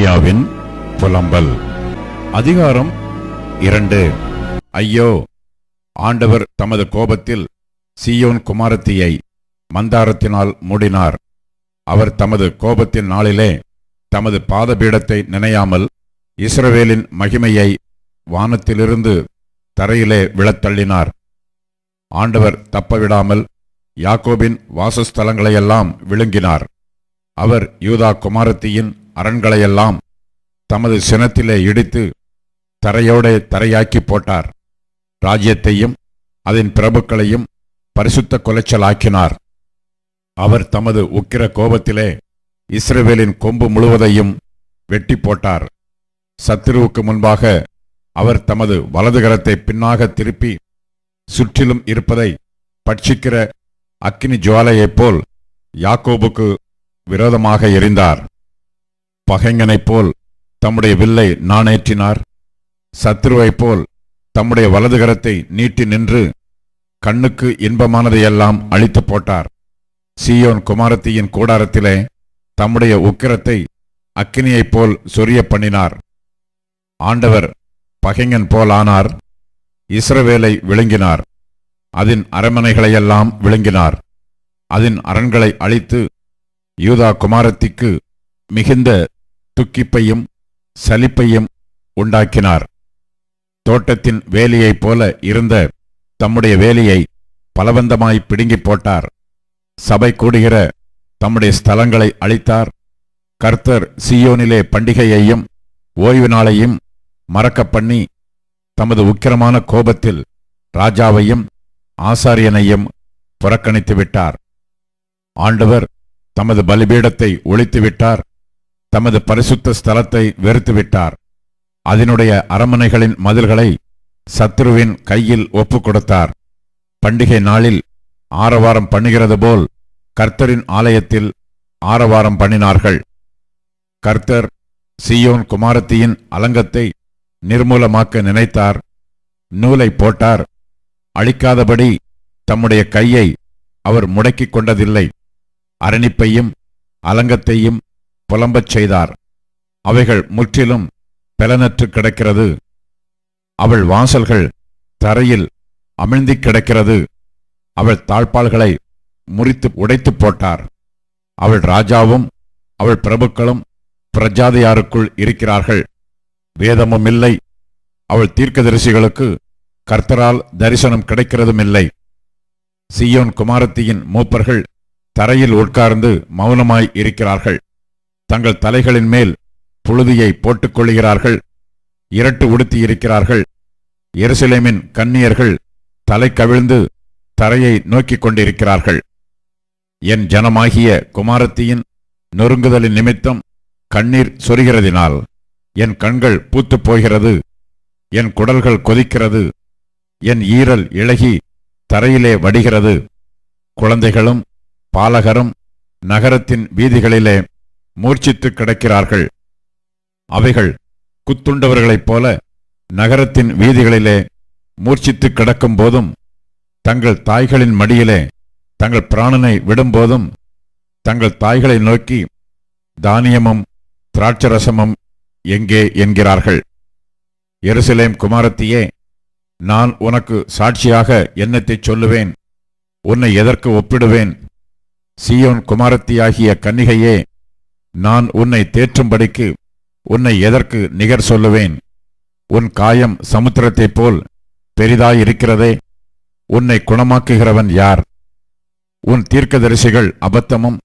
எரேமியாவின் புலம்பல். அதிகாரம் 2. ஐயோ, ஆண்டவர் தமது கோபத்தில் சீயோன் குமாரத்தியை மந்தாரத்தினால் மூடினார். அவர் தமது கோபத்தின் நாளிலே தமது பாதபீடத்தை நினையாமல் இஸ்ரவேலின் மகிமையை வானத்திலிருந்து தரையிலே விழத்தள்ளினார். ஆண்டவர் தப்பவிடாமல் யாக்கோபின் வாசஸ்தலங்களையெல்லாம் விழுங்கினார். அவர் யூதா குமாரத்தியின் அரண்களையெல்லாம் தமது சினத்திலே இடித்து தரையோடே தரையாக்கி போட்டார். ராஜ்யத்தையும் அதன் பிரபுக்களையும் பரிசுத்த கொலைச்சலாக்கினார். அவர் தமது உக்கிர கோபத்திலே இஸ்ரவேலின் கொம்பு முழுவதையும் வெட்டி போட்டார். சத்துருவுக்கு முன்பாக அவர் தமது வலதுகரத்தை பின்னாக திருப்பி சுற்றிலும் இருப்பதை பட்சிக்கிற அக்கினி ஜுவாலையைப் போல் யாக்கோபுக்கு விரோதமாக எரிந்தார். பகைஞனைப் போல் தம்முடைய வில்லை நாணேற்றினார். சத்துருவைப் போல் தம்முடைய வலதுகரத்தை நீட்டி நின்று கண்ணுக்கு இன்பமானதையெல்லாம் அழித்து போட்டார். சீயோன் குமாரத்தியின் கூடாரத்திலே தம்முடைய உக்கிரத்தை அக்கினியைப் போல் சொரிய பண்ணினார். ஆண்டவர் பகைஞன் போலானார். இஸ்ரவேலை விழுங்கினார். அதன் அரண்மனைகளையெல்லாம் விழுங்கினார். அதன் அரண்களை அழித்து யூதா குமாரத்திக்கு மிகுந்த துக்கிப்பையும் சலிப்பையும் உண்டாக்கினார். தோட்டத்தின் வேலியைப் போல இருந்த தம்முடைய வேலியை பலவந்தமாய் பிடுங்கி போட்டார். சபை கூடுகிற தம்முடைய ஸ்தலங்களை அழித்தார். கர்த்தர் சீயோனிலே பண்டிகையையும் ஓய்வு நாளையும் மறக்க பண்ணி தமது உக்கிரமான கோபத்தில் ராஜாவையும் ஆசாரியனையும் புறக்கணித்து விட்டார். ஆண்டவர் தமது பலிபீடத்தை ஒழித்துவிட்டார். தமது பரிசுத்த ஸ்தலத்தை வெறுத்துவிட்டார். அதனுடைய அரண்மனைகளின் மதில்களை சத்துருவின் கையில் ஒப்புக் கொடுத்தார். பண்டிகை நாளில் ஆரவாரம் பண்ணுகிறது போல் கர்த்தரின் ஆலயத்தில் ஆரவாரம் பண்ணினார்கள். கர்த்தர் சீயோன் குமாரத்தியின் அலங்கத்தை நிர்மூலமாக்க நினைத்தார். நூலை போட்டார். அழிக்காதபடி தம்முடைய கையை அவர் முடக்கிக் கொண்டதில்லை. அரணிப்பையும் அலங்கத்தையும் புலம்பச் செய்தார். அவைகள் முற்றிலும் பெலனற்று கிடக்கிறது. அவள் வாசல்கள் தரையில் அமிழ்ந்திக் கிடக்கிறது. அவள் தாழ்பாள்களை முறித்து உடைத்து போட்டார். அவள் ராஜாவும் அவள் பிரபுக்களும் பிரஜாதியாருக்குள் இருக்கிறார்கள். வேதமும் இல்லை. அவள் தீர்க்கதரிசிகளுக்கு கர்த்தரால் தரிசனம் கிடைக்கிறதுமில்லை. சீயோன் குமாரத்தியின் மூப்பர்கள் தரையில் உட்கார்ந்து மௌனமாய் இருக்கிறார்கள். தங்கள் தலைகளின் மேல் புழுதியை போட்டுக்கொள்கிறார்கள். இரட்டு உடுத்தி இருக்கிறார்கள். எருசலேமின் கன்னியர்கள் தலை கவிழ்ந்து தரையை நோக்கிக் கொண்டிருக்கிறார்கள். என் ஜனமாகிய குமாரத்தியின் நொறுங்குதலின் நிமித்தம் கண்ணீர் சொரிகிறதினால் என் கண்கள் பூத்துப் போகிறது. என் குடல்கள் கொதிக்கிறது. என் ஈரல் இளகி தரையிலே வடிகிறது. குழந்தைகளும் பாலகரும் நகரத்தின் வீதிகளிலே மூர்ச்சித்து கிடக்கிறார்கள். அவைகள் குத்துண்டவர்களைப் போல நகரத்தின் வீதிகளிலே மூர்ச்சித்து கிடக்கும் போதும், தங்கள் தாய்களின் மடியிலே தங்கள் பிராணனை விடும்போதும், தங்கள் தாய்களை நோக்கி தானியமும் திராட்சரசமும் எங்கே என்கிறார்கள். எருசலேம் குமாரத்தியே, நான் உனக்கு சாட்சியாக என்னத்தைச் சொல்லுவேன்? உன்னை எதற்கு ஒப்பிடுவேன்? சீயோன் குமாரத்தியாகிய கன்னிகையே, நான் உன்னை தேற்றும்படிக்கு உன்னை எதற்கு நிகர் சொல்லுவேன்? உன் காயம் சமுத்திரத்தைப் போல் பெரிதாயிருக்கிறதே. உன்னை குணமாக்குகிறவன் யார்? உன் தீர்க்கதரிசிகள் அபத்தமும்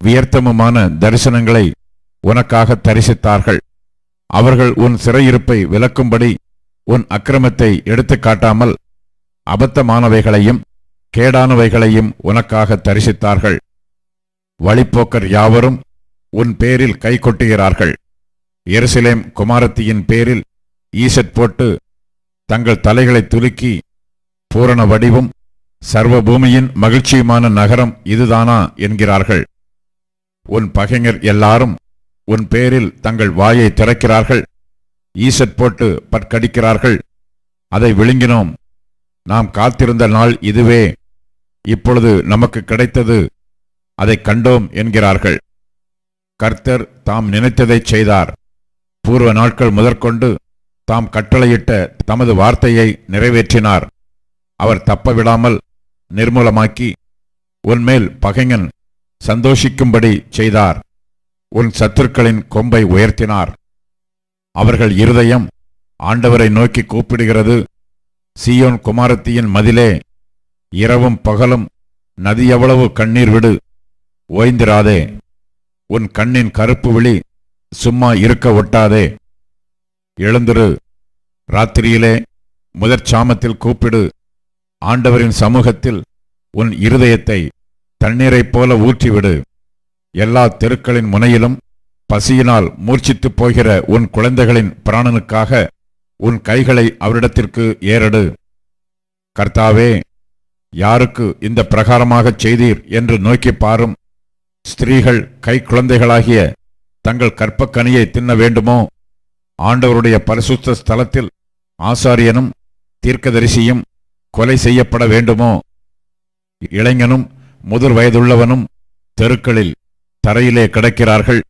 வியர்த்தமுமான தரிசனங்களை உனக்காக தரிசித்தார்கள். அவர்கள் உன் சிறையிருப்பை விலக்கும்படி உன் அக்கிரமத்தை எடுத்துக் காட்டாமல் அபத்தமானவைகளையும் கேடானவைகளையும் உனக்காக தரிசித்தார்கள். வழிப்போக்கர் யாவரும் உன் பேரில் கை கொட்டுகிறார்கள். எருசலேம் குமாரத்தியின் பேரில் ஈசட் போட்டு தங்கள் தலைகளை துலுக்கி, பூரண வடிவும் சர்வ பூமியின் மகிழ்ச்சியுமான நகரம் இதுதானா என்கிறார்கள். உன் பகைஞர் எல்லாரும் உன் பேரில் தங்கள் வாயை திறக்கிறார்கள். ஈசட் போட்டு பற்கடிக்கிறார்கள். அதை விழுங்கினோம். நாம் காத்திருந்த நாள் இதுவே. இப்பொழுது நமக்கு கிடைத்தது. அதை கண்டோம் என்கிறார்கள். கர்த்தர் தாம் நினைத்ததைச் செய்தார். பூர்வ நாட்கள் முதற்கொண்டு தாம் கட்டளையிட்ட தமது வார்த்தையை நிறைவேற்றினார். அவர் தப்பவிடாமல் நிர்மூலமாக்கி உன்மேல் பகைஞன் சந்தோஷிக்கும்படி செய்தார். உன் சத்துருக்களின் கொம்பை உயர்த்தினார். அவர்கள் இருதயம் ஆண்டவரை நோக்கி கூப்பிடுகிறது. சீயோன் குமாரத்தியின் மதிலே, இரவும் பகலும் நதி எவ்வளவு கண்ணீர் விடு, ஓய்ந்திராதே. உன் கண்ணின் கருப்பு விழி சும்மா இருக்க ஒட்டாதே. எழுந்திரு, ராத்திரியிலே முதற்சாமத்தில் கூப்பிடு. ஆண்டவரின் சமூகத்தில் உன் இருதயத்தை தண்ணீரைப் போல ஊற்றிவிடு. எல்லா தெருக்களின் முனையிலும் பசியினால் மூர்ச்சித்துப் போகிற உன் குழந்தைகளின் பிராணனுக்காக உன் கைகளை அவரிடத்திற்கு ஏறெடு. கர்த்தாவே, யாருக்கு இந்த பிரகாரமாகச் செய்தீர் என்று நோக்கி பாரும். ஸ்திரீகள் கை குழந்தைகளாகிய தங்கள் கற்பக்கனியை தின்ன வேண்டுமோ? ஆண்டவருடைய பரிசுத்த ஸ்தலத்தில் ஆசாரியனும் தீர்க்கதரிசியும் கொலை செய்யப்பட வேண்டுமோ? இளைஞனும் முதிர் வயதுள்ளவனும் தெருக்களில் தரையிலே கிடக்கிறார்கள்.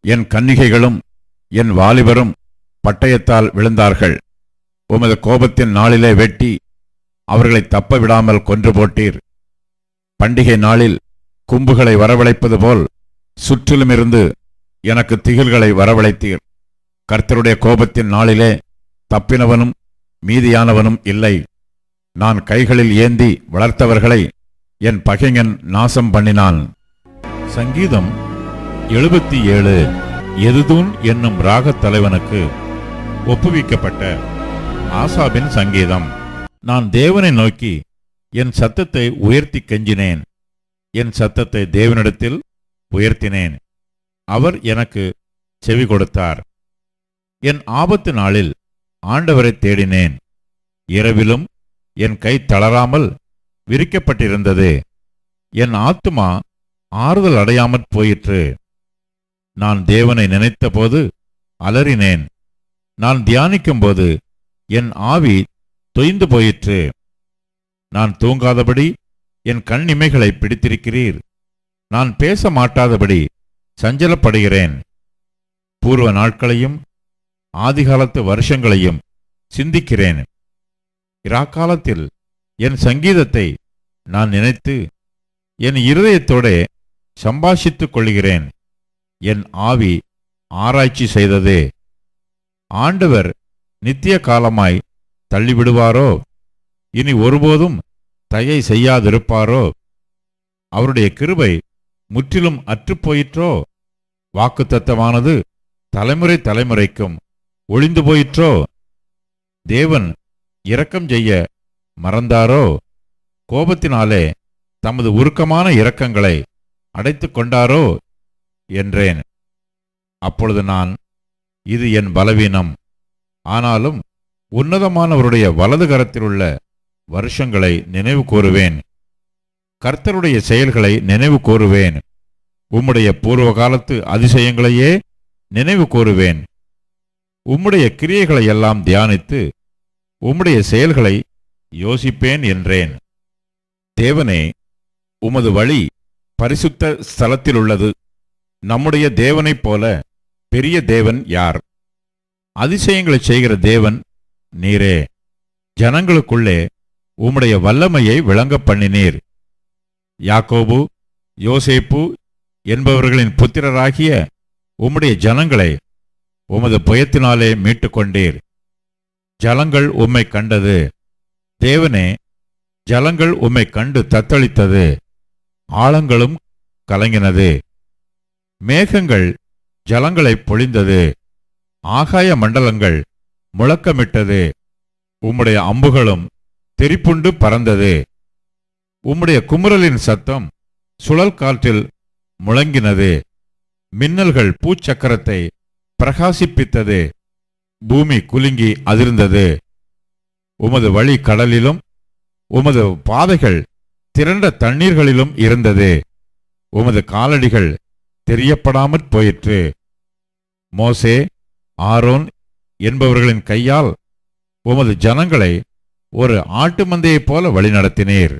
என் கன்னிகைகளும் என் வாலிபரும் பட்டயத்தால் விழுந்தார்கள். உமது கோபத்தின் நாளிலே வெட்டி அவர்களை தப்ப விடாமல் கொன்று போட்டீர். பண்டிகை நாளில் கும்புகளை வரவழைப்பது போல் சுற்றிலுமிருந்து எனக்கு திகில்களை வரவழைத்தீர். கர்த்தருடைய கோபத்தின் நாளிலே தப்பினவனும் மீதியானவனும் இல்லை. நான் கைகளில் ஏந்தி வளர்த்தவர்களை என் பகைஞன் நாசம் பண்ணினான். சங்கீதம் 77. எதுதூன் என்னும் ராகத் தலைவனுக்கு ஒப்புவிக்கப்பட்ட ஆசாபின் சங்கீதம். நான் தேவனை நோக்கி என் சத்தத்தை உயர்த்தி கெஞ்சினேன். என் சத்தத்தை தேவனிடத்தில் உயர்த்தினேன். அவர் எனக்கு செவி கொடுத்தார். என் ஆபத்து நாளில் ஆண்டவரை தேடினேன். இரவிலும் என் கை தளராமல் விரிக்கப்பட்டிருந்தது. என் ஆத்துமா ஆறுதல் அடையாமற் போயிற்று. நான் தேவனை நினைத்தபோது அலறினேன். நான் தியானிக்கும்போது என் ஆவி தொய்ந்து போயிற்று. நான் தூங்காதபடி என் கண்ணிமைகளை பிடித்திருக்கிறீர். நான் பேச மாட்டாதபடி சஞ்சலப்படுகிறேன். பூர்வ நாட்களையும் ஆதிகாலத்து வருஷங்களையும் சிந்திக்கிறேன். இராக்காலத்தில் என் சங்கீதத்தை நான் நினைத்து என் இருதயத்தோடே சம்பாஷித்துக் கொள்கிறேன். என் ஆவி ஆராய்ச்சி செய்தது. ஆண்டவர் நித்திய காலமாய் தள்ளிவிடுவாரோ? இனி ஒருபோதும் தயை செய்யாதிருப்பாரோ? அவருடைய கிருபை முற்றிலும் அற்றுப்போயிற்றோ? வாக்குத்தத்தமானது தலைமுறை தலைமுறைக்கும் ஒளிந்து போயிற்றோ? தேவன் இரக்கம் செய்ய மறந்தாரோ? கோபத்தினாலே தமது உருக்கமான இரக்கங்களை அடைத்துக் கொண்டாரோ என்றேன். அப்பொழுது நான், இது என் பலவீனம். ஆனாலும் உன்னதமானவருடைய வலது கரத்திலுள்ள வருஷங்களை நினைவு கூறுவேன். கர்த்தருடைய செயல்களை நினைவு கூறுவேன். உம்முடைய பூர்வ காலத்து அதிசயங்களையே நினைவு கூறுவேன். உம்முடைய கிரியைகளை எல்லாம் தியானித்து உம்முடைய செயல்களை யோசிப்பேன் என்றேன். தேவனே, உமது வழி பரிசுத்த ஸ்தலத்திலுள்ளது. நம்முடைய தேவனைப் போல பெரிய தேவன் யார்? அதிசயங்களை செய்கிற தேவன் நீரே. ஜனங்களுக்குள்ளே உம்முடைய வல்லமையை விளங்க பண்ணினீர். யாக்கோபு, யோசேப்பு என்பவர்களின் புத்திரராகிய உம்முடைய ஜனங்களை உமது புயத்தினாலே மீட்டுக்கொண்டீர். ஜலங்கள் உம்மை கண்டது. தேவனே, ஜலங்கள் உம்மை கண்டு தத்தளித்தது. ஆழங்களும் கலங்கினது. மேகங்கள் ஜலங்களை பொழிந்தது. ஆகாய மண்டலங்கள் முழக்கமிட்டது. உம்முடைய அம்புகளும் தெரிப்புண்டு பறந்தது. உம்முடைய குமுறலின் சத்தம் சுழல் காற்றில் முழங்கினது. மின்னல்கள் பூச்சக்கரத்தை பிரகாசிப்பித்தது. பூமி குலுங்கி அதிர்ந்தது. உமது வழி கடலிலும் உமது பாதைகள் திரண்ட தண்ணீர்களிலும் இருந்தது. உமது காலடிகள் தெரியப்படாமற் போயிற்று. மோசே, ஆரோன் என்பவர்களின் கையால் உமது ஜனங்களை ஒரு ஆட்டு மந்தையைப் போல வழிநடத்தினீர்.